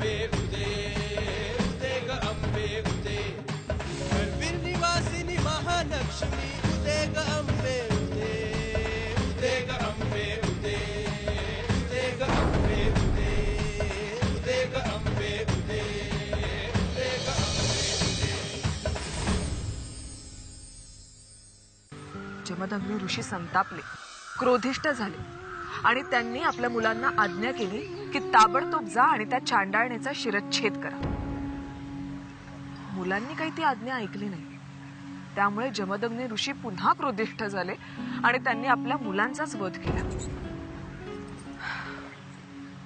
अंबे उदे उदे ग अंबे उदे करवीर निवासिनी महालक्ष्मी उदे ग अंबे उदे उदे ग अंबे उदे उदे ग अंबे उदे उदे ग अंबे उदे उदे ग अंबे उदे। जमदग्नी ऋषी संतापले, क्रोधिष्ठ झाले आणि त्यांनी आपल्या मुलांना आज्ञा केली की ताबडतोब जा आणि त्या चांडाळण्याचा शिरच्छेद करा। मुलांनी काही ती आज्ञा ऐकली नाही, त्यामुळे जमदग्नी ऋषी पुन्हा क्रोधिष्ठ झाले आणि त्यांनी आपल्या मुलांचाच वध केला।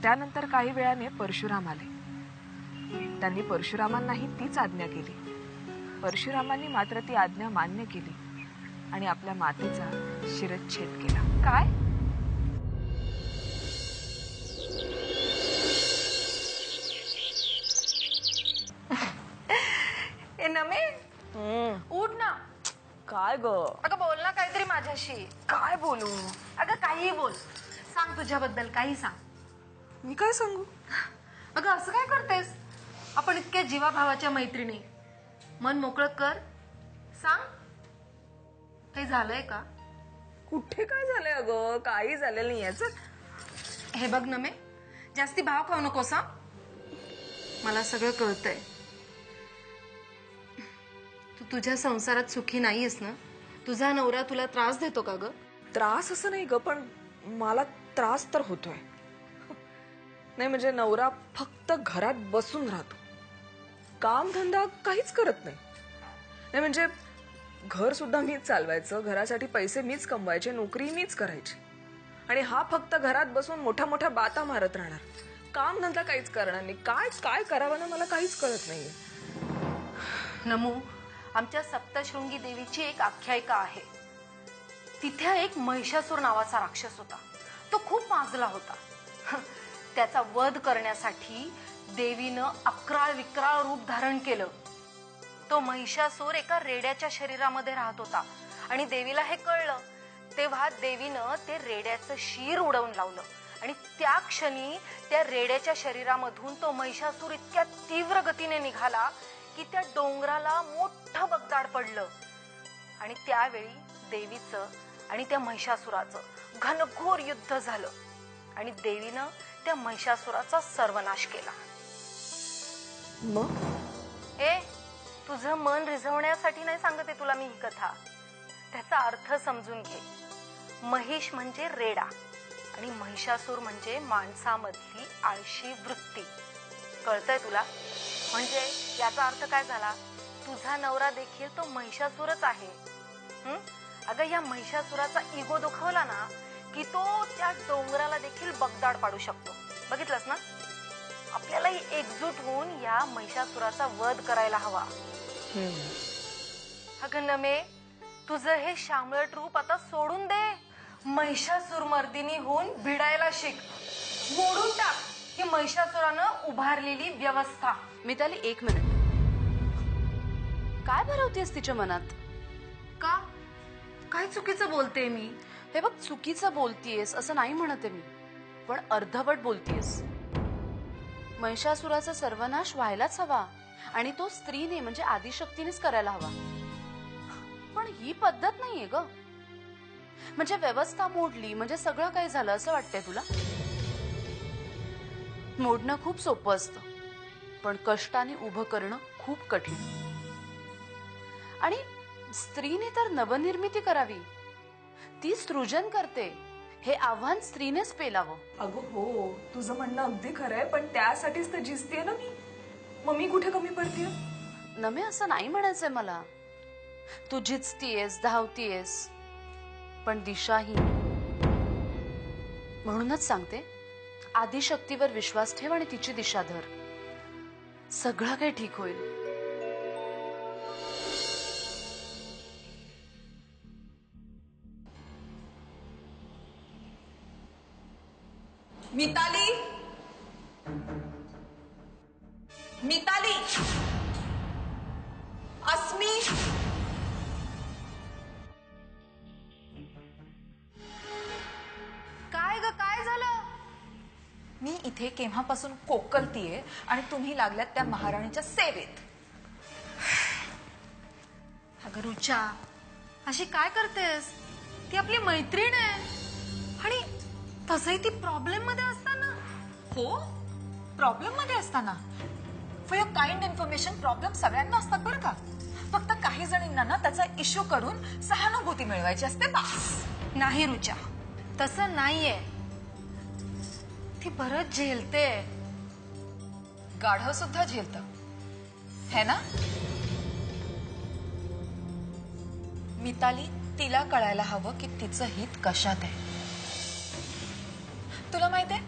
त्यानंतर काही वेळाने परशुराम आले। त्यांनी परशुरामांनाही तीच आज्ञा केली। परशुरामांनी मात्र ती आज्ञा मान्य केली आणि आपल्या मातेचा शिरच्छेद केला। काय? ए नमे, उठ ना। काय ग? अगं बोल ना काहीतरी माझ्याशी। काय बोलू? अगं काहीही बोल, सांग तुझ्याबद्दल काही सांग। मी काय सांगू? अगं असं काय करतेस? आपण इतक्या जीवाभावाच्या मैत्रिणी, मन मोकळं कर, सांग काही झालंय का? कुठे काय झालंय अगं? काही झालेलं नाही याच। हे बघ नमे, जास्ती भाव खाऊ नकोस हा। मला सगळं कळतंय, तू तुझ्या संसारात सुखी नाहीयेस ना। तुझा नवरा तुला त्रास देतो का ग? त्रास असं नाही ग, पण मला त्रास तर होतोय। नाही म्हणजे नवरा फक्त घरात बसून राहतो, काम धंदा काहीच करत नाही। नाही म्हणजे घर सुद्धा मीच चालवायचं, घरासाठी पैसे मीच कमवायचे, नोकरी मीच करायची, आणि हा फक्त घरात बसून मोठ्या मोठ्या बाता मारत राहणार, काम धंदा काहीच करणार नाही। काय काय करावं ना मला काहीच कळत नाहीये। नमू, आमच्या सप्तशृंगी देवीची एक आख्यायिका आहे। तिथे एक महिषासूर नावाचा राक्षस होता। तो खूप माजला होता। त्याचा वध करण्यासाठी देवीनं अक्राळ विक्राळ रूप धारण केलं। तो महिषासूर एका रेड्याच्या शरीरामध्ये राहत होता आणि देवीला हे कळलं, तेव्हा देवीनं ते रेड्याचं शीर उडवून लावलं आणि त्या क्षणी त्या रेड्याच्या शरीरामधून तो महिषासूर इतक्या तीव्र गतीने निघाला की त्या डोंगराला मोठं बगदाड पडलं आणि त्यावेळी देवीचं आणि त्या महिषासुराचं घनघोर युद्ध झालं आणि देवीनं त्या महिषासुराचा सर्वनाश केला। मग ए, तुझं मन रिझवण्यासाठी नाही सांगते तुला मी ही कथा, त्याचा अर्थ समजून घे। महिष म्हणजे रेडा आणि महिषासूर म्हणजे माणसामधली आळशी वृत्ती। कळतंय तुला? म्हणजे याचा अर्थ काय झाला? तुझा नवरा देखील तो महिषासूरच आहे। अगं या महिषासुराचा इगो दुखवला ना की तो त्या डोंगराला देखील बगदाड पाडू शकतो। बघितलंस ना? आपल्यालाही एकजूट होऊन या महिषासुराचा वध करायला हवा। अगं नमे, तुझं हे शामळट रूप आता सोडून दे। महिषासूर मर्दिनी होऊन भिडायला शिक, मोडून टाक ही महिषासुरानं उभारलेली व्यवस्था। मिताली, एक मिनिट, काय भरवतेस तिच्या मनात? का? काय चुकीचं बोलते मी? हे बघ, चुकीचं बोलतीयस असं नाही म्हणते मी, पण अर्धवट बोलतीयस। महिषासुराचा सर्वनाश व्हायलाच हवा आणि तो स्त्रीने म्हणजे आदिशक्तीनेच करायला हवा, पण ही पद्धत नाहीये ग। म्हणजे व्यवस्था मोडली म्हणजे सगळं काही झालं असं वाटतंय तुला? मोडणं खूप सोपं असतं, पण कष्टाने उभं करणं खूप कठीण। आणि स्त्रीने तर नवनिर्मिती करावी, ती सृजन करते, हे आव्हान स्त्रीनेच पेलावं। अगं हो, तुझं म्हणणं अगदी खरंय, पण त्यासाठीच तर जिंकतेय ना मी। मग मी कुठे कमी पडतेय? नमे, असं नाही म्हणायचंय मला। तू जिंकतेयस, धावतेयस, पण दिशाहीन। म्हणूनच सांगते, आदिशक्तीवर विश्वास ठेव आणि तिची दिशा धर, सगळं काही ठीक होईल। मिताली, मिताली, अस्मी, काय ग, काय झालं? मी इथे इथे केव्हापासून कोकलतीये आणि तुम्ही लागल्यात त्या महाराणीच्या सेवेत. अगं रुचा, अशी काय करतेस? ती आपली मैत्रीण आहे आणि तसंही ती प्रॉब्लेम मध्ये असताना. हो, प्रॉब्लेम मध्ये असताना. For your kind information, problem सगळ्यांना असतात बरं का. फक्त काही जणींना ना त्याचा इश्यू करून सहानुभूती मिळवायची असते बस. नाही रुचा, तसं नाहीये. ती बरंच झेलते. गाढव सुद्धा झेलत है ना. मिताली, तिला कळायला हवं की तिचं हित कशात आहे. तुला माहितीये,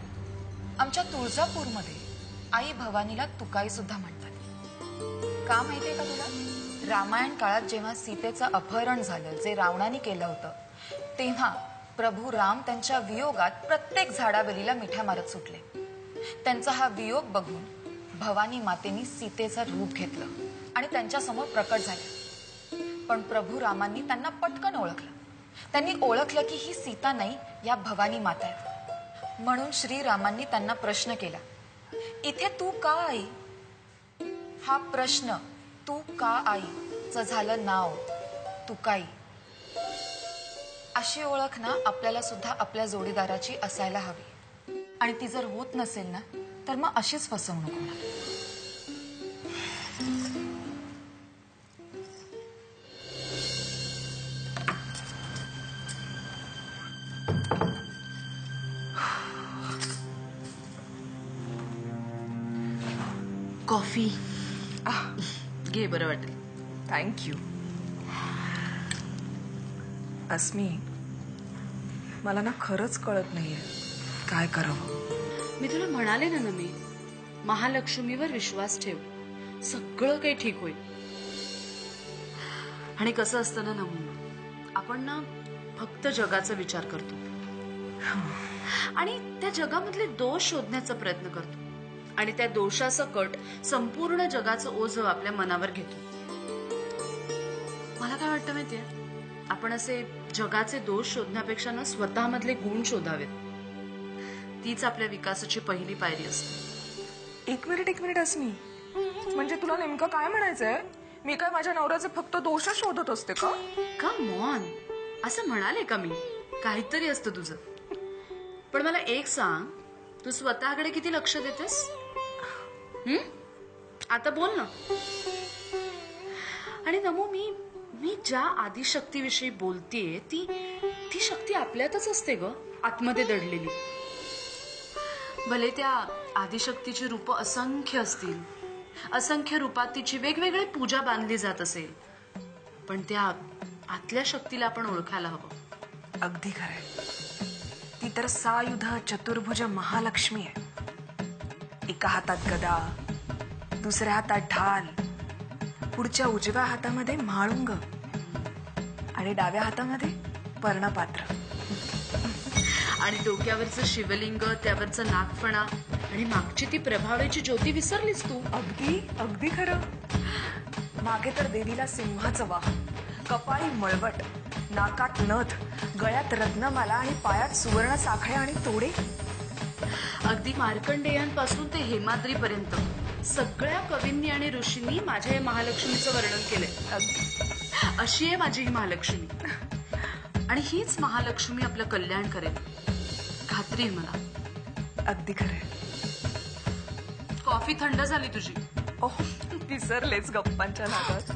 आमच्या तुळजापूरमध्ये आई भवानीला तुकाई सुद्धा म्हणतात. का माहितीये का तुला? रामायण काळात जेव्हा सीतेचं अपहरण झालं, जे रावणाने केलं होतं, तेव्हा प्रभू राम त्यांच्या वियोगात प्रत्येक झाडावेलीला मिठ्या मारत सुटले. त्यांचा हा वियोग बघून भवानी मातेनी सीतेचं रूप घेतलं आणि त्यांच्या समोर प्रकट झाले. पण प्रभू रामांनी त्यांना पटकन ओळखलं. त्यांनी ओळखलं की ही सीता नाही, या भवानी माता आहेत. म्हणून श्रीरामांनी त्यांना प्रश्न केला, इथे तू का आई? हा प्रश्न, तू का आई, चं झालं नाव तुकाई. अशी ओळख ना आपल्याला सुद्धा आपल्या जोडीदाराची असायला हवी. आणि ती जर होत नसेल ना, तर मग अशीच फसवणूक होणार. कॉफी घे, बरं वाटेल. थँक्यू. अस्मी, मला ना खरंच कळत नाहीये काय करावं. मी तुला म्हणाले ना मी, महालक्ष्मीवर विश्वास ठेव, सगळं काही ठीक होईल. आणि कसं असतं ना नमू, आपण ना फक्त जगाचा विचार करतो आणि त्या जगामधले दोष शोधण्याचा प्रयत्न करतो आणि त्या दोषासकट संपूर्ण जगाचं ओझं आपल्या मनावर घेतो. मला काय वाटतं माहितीये, आपण असे जगाचे दोष शोधण्यापेक्षा ना स्वतःमधले गुण शोधावेत. तीच आपल्या विकासाची पहिली पायरी असते. एक मिनिट अस्मी, म्हणजे तुला नेमकं काय म्हणायचंय? मी काय माझ्या नवऱ्याचे फक्त दोष शोधत असते का? कम ऑन, असं म्हणाले का मी? काहीतरी असतं तुझं. पण मला एक सांग, तू स्वतःकडे किती लक्ष देतेस? आता बोल ना. आणि नमो, मी ज्या आदिशक्तीविषयी बोलतेय ती शक्ती आपल्यातच असते ग, आतमध्ये दडलेली. भले त्या आदिशक्तीची रूप असंख्य असतील, असंख्य रूपात तिची वेगवेगळी पूजा बांधली जात असेल, पण त्या आतल्या शक्तीला आपण ओळखायला हवं. अगदी खरंय. ती तर सायुध चतुर्भुज महालक्ष्मी आहे. एका हातात गदा, दुसऱ्या हातात ढाल, पुढच्या उजव्या हातामध्ये म्हाळुंग आणि डाव्या हातामध्ये पर्णपात्र. आणि डोक्यावरचं शिवलिंग, त्यावरचं नागफणा आणि मागची ती प्रभावळीची ज्योती विसरलीस तू. अगदी खरं. मागे तर देवीला सिंहाचं वाहन, कपाळी मळवट, नाकात नथ, गळ्यात रत्नमाला आणि पायात सुवर्ण साखळ्या आणि तोडे. अगदी मार्कंडेयांपासून ते हेमाद्रीपर्यंत सगळ्या कवींनी आणि ऋषींनी माझ्या या महालक्ष्मीचं वर्णन केलंय. अशी आहे माझी ही महालक्ष्मी. आणि हीच महालक्ष्मी आपलं कल्याण करेल, खात्री आहे मला. अगदी खरंय. कॉफी थंड झाली तुझी. ओह, विसरलेच गप्पांच्या नादात.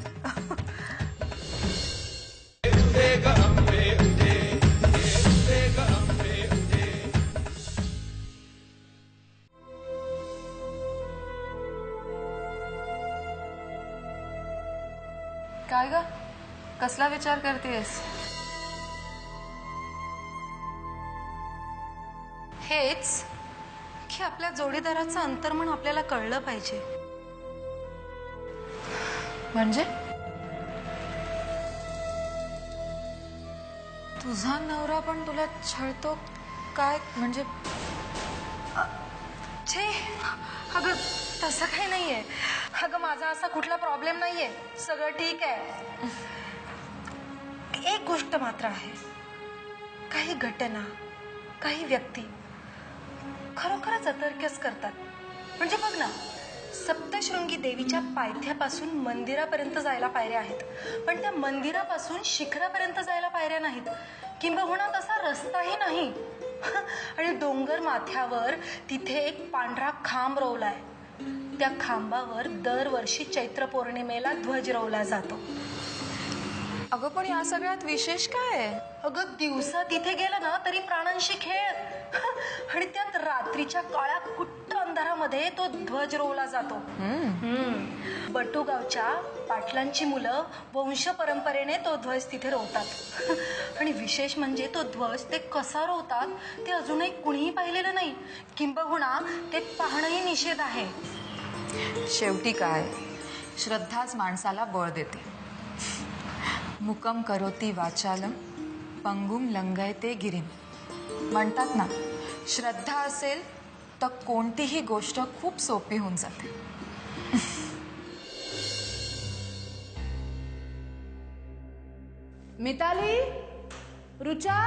काय ग, कसला विचार करतेस? हेच की आपल्या जोडीदाराचं अंतर्मन आपल्याला कळलं पाहिजे. म्हणजे तुझा नवरा पण तुला छळतो काय? म्हणजे छे, अगं तसं काही नाहीये. अगं माझा असा कुठला प्रॉब्लेम नाहीये, सगळं ठीक आहे. एक गोष्ट मात्र आहे, काही घटना, काही व्यक्ती खरोखरच अतर्क्यच करतात. म्हणजे बघ ना, सप्तशृंगी देवीच्या पायथ्यापासून मंदिरापर्यंत जायला पायऱ्या आहेत, पण त्या मंदिरापासून शिखरापर्यंत जायला पायऱ्या नाहीत, किंबहुना तसा रस्ताही नाही. आणि डोंगर माथ्यावर तिथे एक पांढरा खांब रोवलाय. त्या खांबावर दरवर्षी चैत्र पौर्णिमेला ध्वज रोवला जातो. अगं पण या सगळ्यात विशेष काय आहे? अगं दिवसा तिथे गेलं ना तरी प्राणांशी खेळ, आणि त्यात रात्रीच्या काळ्या कुट्ट अंधारामध्ये तो ध्वज रोवला जातो. बटूगावच्या पाटलांची मुलं वंश परंपरेने तो ध्वज तिथे रोवतात. आणि विशेष म्हणजे तो ध्वज ते कसा रोवतात ते अजूनही कुणीही पाहिलेलं नाही, किंबहुना ते पाहणंही निषेध आहे. शेवटी काय, श्रद्धाच माणसाला बळ देते. मुकम करोती वाचालम पंगुम लंघयते गिरीम. म्हणतात ना, श्रद्धा असेल तर कोणतीही गोष्ट खूप सोपी होऊन जाते. मिताली, रुचा,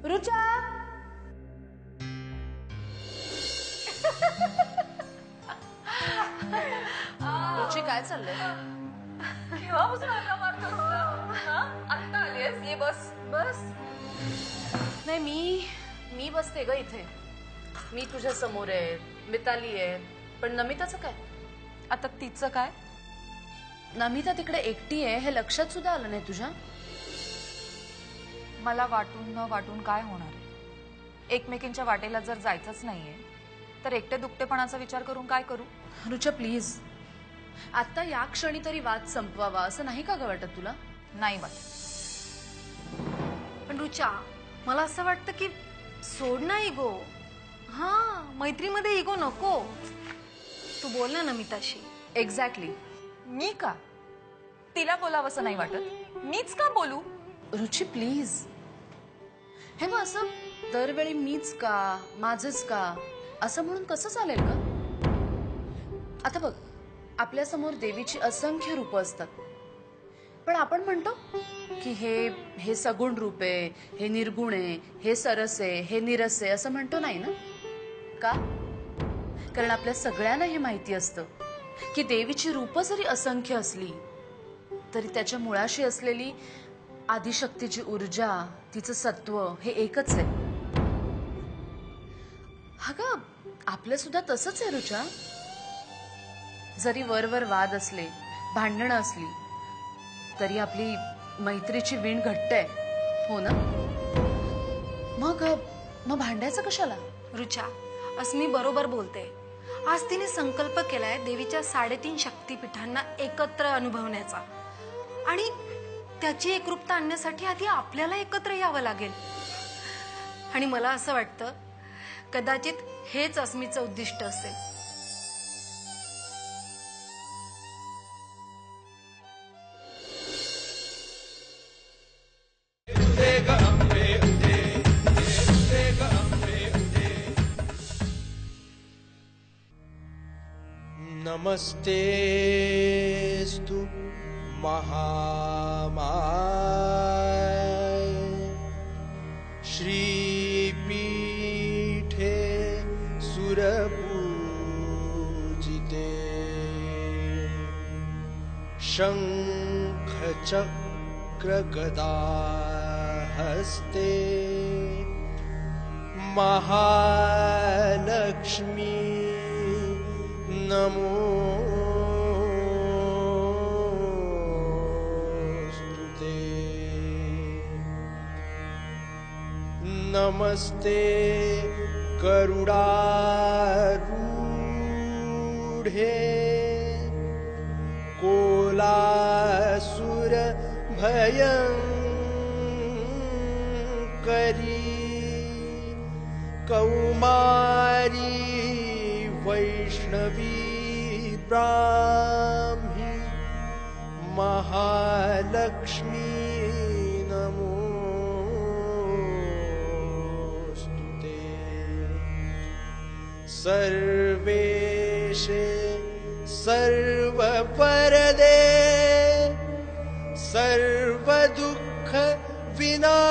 रुचा. रुची, काय चाललंय? केव्हापासून आला मारतो तुला? हा? आत्ता आलीयस? ये बस बस. नाही, मी बसते ग इथे. मी तुझ्या समोर आहे, मिताली आहे, पण नमिताचं काय? आता तिचं काय? नमिता तिकडे एकटी आहे हे लक्षात सुद्धा आलं नाही तुझ्या? मला वाटून न वाटून काय होणार आहे? एकमेकींच्या वाटेला जर जायचंच नाहीये तर एकटे दुकटेपणाचा विचार करून काय करू? रुचा प्लीज, आता या क्षणी तरी वाद संपवावा असं नाही का ग वाटत तुला? नाही वाटत. पण रुचा, मला असं वाटतं की सोड ना इगो. हा, मैत्रीमध्ये इगो नको. तू बोल ना नमिताशी. एक्झॅक्टली. मी का? तिला बोलावंसं नाही वाटत? मीच का बोलू? रुची प्लीज. हे मग असं दरवेळी मीच का, माझंच का असं म्हणून कसं चालेल ग? आता बघ, आपल्या समोर देवीची असंख्य रूपं असतात, पण आपण म्हणतो की हे सगुण रूप आहे, हे निर्गुण आहे, हे सरस आहे, हे निरस आहे असं म्हणतो नाही ना? का? कारण आपल्या सगळ्यांना हे माहिती असतं की देवीची रूपं जरी असंख्य असली तरी त्याच्या मुळाशी असलेली आदिशक्तीची ऊर्जा, तिचं सत्व हे एकच आहे. अगं, आपलं सुद्धा तसंच आहे रुचा. जरी वरवर वाद असले, भांडणं असली, तरी आपली मैत्रीची वीण घट्ट आहे, हो ना? मग भांडायचं कशाला? रुचा, अस्मी बरोबर बोलते. आज तिने संकल्प केलाय देवीच्या 3.5 शक्तिपीठांना एकत्र अनुभवण्याचा, आणि त्याची एकरूपता आणण्यासाठी आधी आपल्याला एकत्र यावं लागेल. आणि मला असं वाटतं कदाचित हेच अस्मीचं उद्दिष्ट असेल. नमस्तेस्तु महामाय श्रीपीठे सुरपूजिते शंखचक्रगदा हस्ते महालक्ष्मी नमोस्तुते. नमस्ते गरुडारूढे कोलासुर भयंकरी कौमारी वैष्णवी ब्राह्मी महालक्ष्मी नमोस्तुते. सर्वेशे सर्ववरदे सर्वदुःख विनाशिने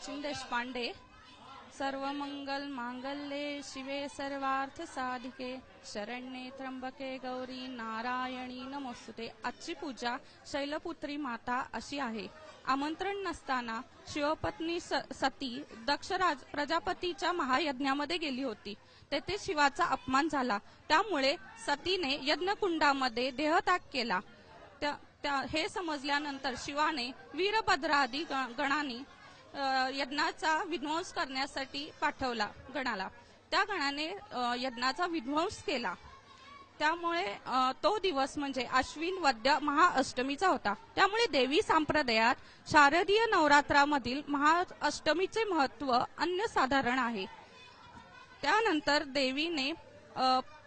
सचिन देशपांडे. सर्व मंगल मांगल्ये शिवे सर्वार्थ साधिके शरण्ये त्र्यंबके गौरी नारायणी नमोस्तुते. आजची पूजा शैलपुत्री माता अशी आहे. आमंत्रण नसताना शिवपत्नी सती दक्ष प्रजापतीच्या महायज्ञामध्ये गेली होती. तेथे शिवाचा अपमान झाला. त्यामुळे सतीने यज्ञकुंडामध्ये देहत्याग केला. हे समजल्यानंतर शिवाने वीरभद्रादी गणांनी यज्ञाचा विध्वंस करण्यासाठी पाठवला गणाला. त्या गणाने यज्ञाचा विध्वंस केला. त्यामुळे तो दिवस म्हणजे आश्विन वद्य महाअष्टमीचा होता. त्यामुळे देवी संप्रदायात शारदीय नवरात्रामधील महाअष्टमीचे महत्व अन्यसाधारण आहे. त्यानंतर देवीने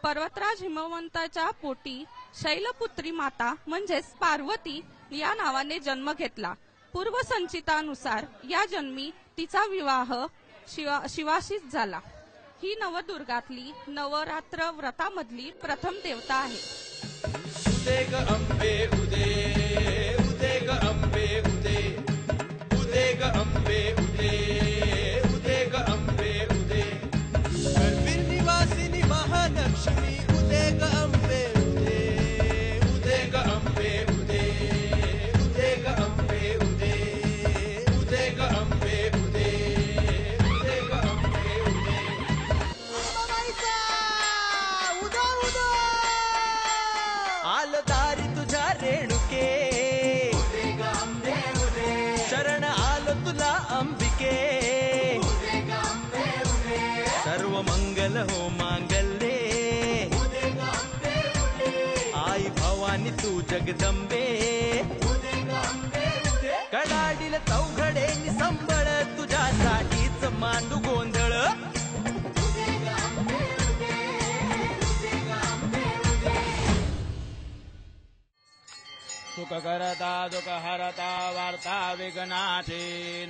पर्वतराज हिमवंताच्या पोटी शैलपुत्री माता म्हणजेच पार्वती या नावाने जन्म घेतला. पूर्वसंचितानुसार या जन्मी तिचा विवाह शिवाशीच झाला. ही नवदुर्गातली नवरात्र व्रतामधली प्रथम देवता आहे. उदे ग अंबे उदे, उदे ग अंबे उदे, उदे ग अंबे उदे, उदे ग अंबे उदे. करवीर निवासिनी महालक्ष्मी उदे ग अंबे उदे, उदे ग अंबे उदे, उदे ग अंबे उदे, उदे ग अंबे उदे, उदे ग अंबे उदे. उदा उदा आलो दारी तुझ्या रेणुके, उदे ग अंबे उदे. शरण आलो तुला अंबिके, उदे ग अंबे उदे. सर्व मंगल हो मांगल्ये, उदे ग अंबे उदे. आई भवानी तू जगदंबे, उदे ग अंबे उदे. कडाडील चौघडे निसंबळ तुझ्यासाठीच मांडू गोंधळ, उदे ग अंबे उदे, उदे ग अंबे उदे. सुख करता दुःख हरता वार्ता विघ्नाची,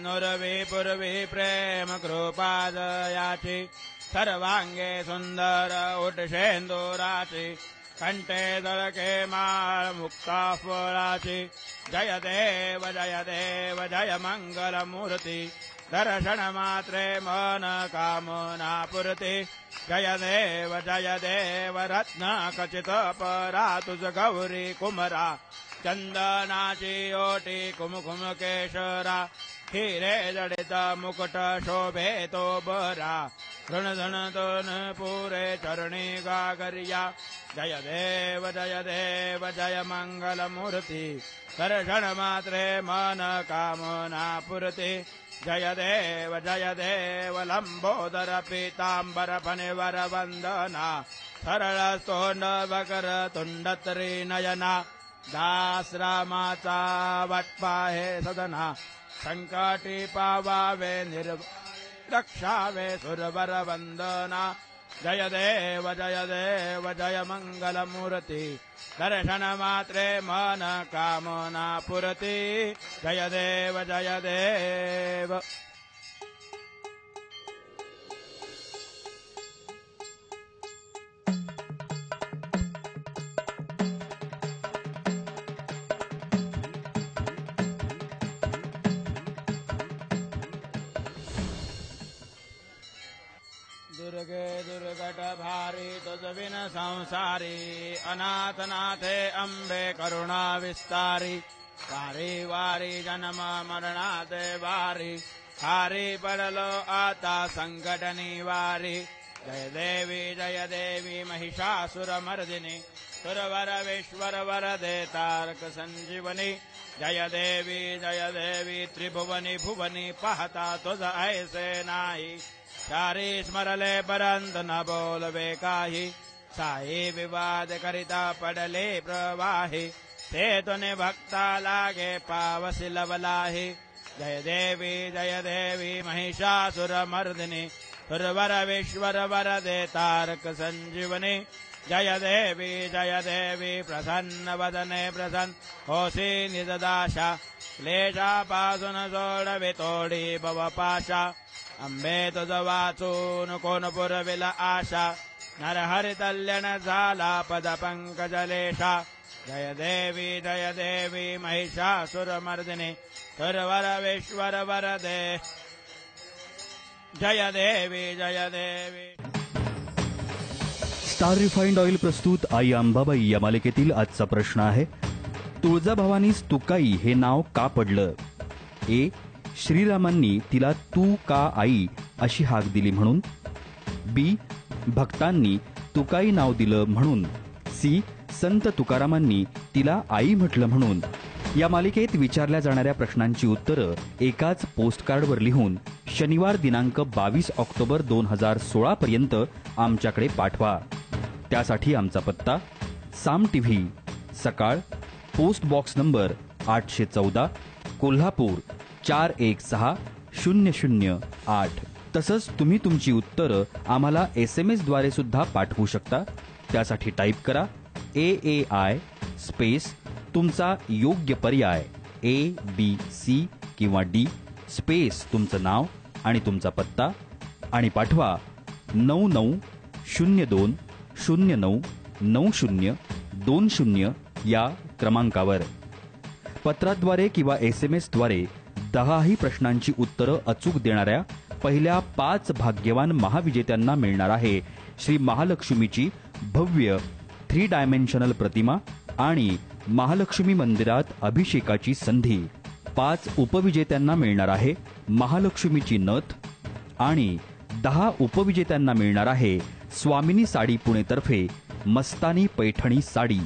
नुरवी पूर्वी प्रेम कृपा दयाची. सर्वांगे सुंदर उठशेंदुराची, कंठे दळके माळ मुक्ता फळाची. जय देव जय मंगल मूर्ती. दर्शन मात्रे मन कामना पुरती. जय देव रत्न खचित परा तुझ गौरी कुमरा. चंदनाची ओटी कुमकुम केशरा. हिरे जडित मुकुट शोभे तो बरा. ऋण धन दोन पुरे चरणी गागरिया. जय देव जय मंगल मूर्ती. दर्शन मात्रे मन कामना पुरती. जय देव लंबोदर पीतांबर फणिवर वंदना. सरळ स्तोंड वकर तुंड त्रिनयना. दास रामाचा वाटपा हे सदना. संकटी पावावे रक्षावे सुरवर वंदना. जय देव जय मंगल मूर्ती. दर्शन मात्रे मन कामना पुरती. जय देव. दुर्गे दुर्गट भारी तुझ विन संसारी. अनाथनाथे अंबे करुणा विस्तारी. वारी वारी जन्म मरणाते वारी. हारी पडलो आता संकट निवारी. जय देवी महिषासुरमर्दिनी. सुरवर विश्वर वरदे तारक संजीवनी. जय देवी त्रिभुवनी भुवनी. पाहता तुझ ऐसे नाही. सारी स्मरले परंत न बोलवे काही. साई विवाद करिता पडले प्रवाही. ते तुने भक्ता लागे पावसी लवलाही. जय देवी महिषासुरमर्दिनी. सुरवर विश्वर वरदे तारक संजीवनी. जय देवी प्रसन्न वदने प्रसन्न होसी निजदाशा. क्लेशापासून सोडवे तोडी भवपाशा. अंबे तुझ वाचून कोण पुरविल आशा. नरहरि तल्यन झाला पद पंकजलेशा. जय देवी महिषासुरमर्दिनी. सुरवर विश्वर वरदे जय देवी जय देवी. स्टार रिफाइंड ऑइल प्रस्तुत आई अंबाबाई या मालिकेतील आजचा प्रश्न आहे, तुळजाभवानीस तुकाई हे नाव का पडलं? ए. श्रीरामांनी तिला तू का आई अशी हाक दिली म्हणून. बी. भक्तांनी तुकाई नाव दिलं म्हणून. सी. संत तुकारामांनी तिला आई म्हटलं म्हणून. या मालिकेत विचारल्या जाणाऱ्या प्रश्नांची उत्तरं एकाच पोस्टकार्डवर लिहून शनिवार दिनांक 22 ऑक्टोबर 2016 पर्यंत आमच्याकडे पाठवा. त्यासाठी आमचा पत्ता साम टीव्ही, सकाळ, पोस्ट बॉक्स नंबर 814, कोल्हापूर 416008. तसंच तुम्ही तुमची उत्तरं आम्हाला SMS द्वारे सुद्धा पाठवू शकता. त्यासाठी टाईप करा AAI स्पेस तुमचा योग्य पर्याय ABC किंवा D स्पेस तुमचं नाव आणि तुमचा पत्ता आणि पाठवा 9902099020 या क्रमांकावर. पत्राद्वारे किंवा SMS द्वारे 10 प्रश्नांची उत्तरं अचूक देणाऱ्या पहिल्या 5 भाग्यवान महाविजेत्यांना मिळणार आहे श्री महालक्ष्मीची भव्य 3 डायमेन्शनल प्रतिमा आणि महालक्ष्मी मंदिरात अभिषेकाची संधी. 5 उपविजेत्यांना मिळणार आहे महालक्ष्मीची नथ आणि 10 उपविजेत्यांना मिळणार आहे स्वामिनी साडी पुणेतर्फे मस्तानी पैठणी साडी.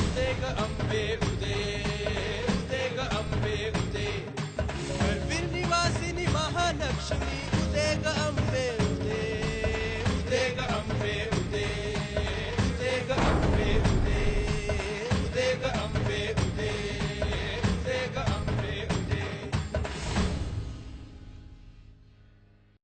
उदे ग अंबे उदे, उदे ग अंबे उदे. करवीर निवासिनी महालक्ष्मी उदे ग अंबे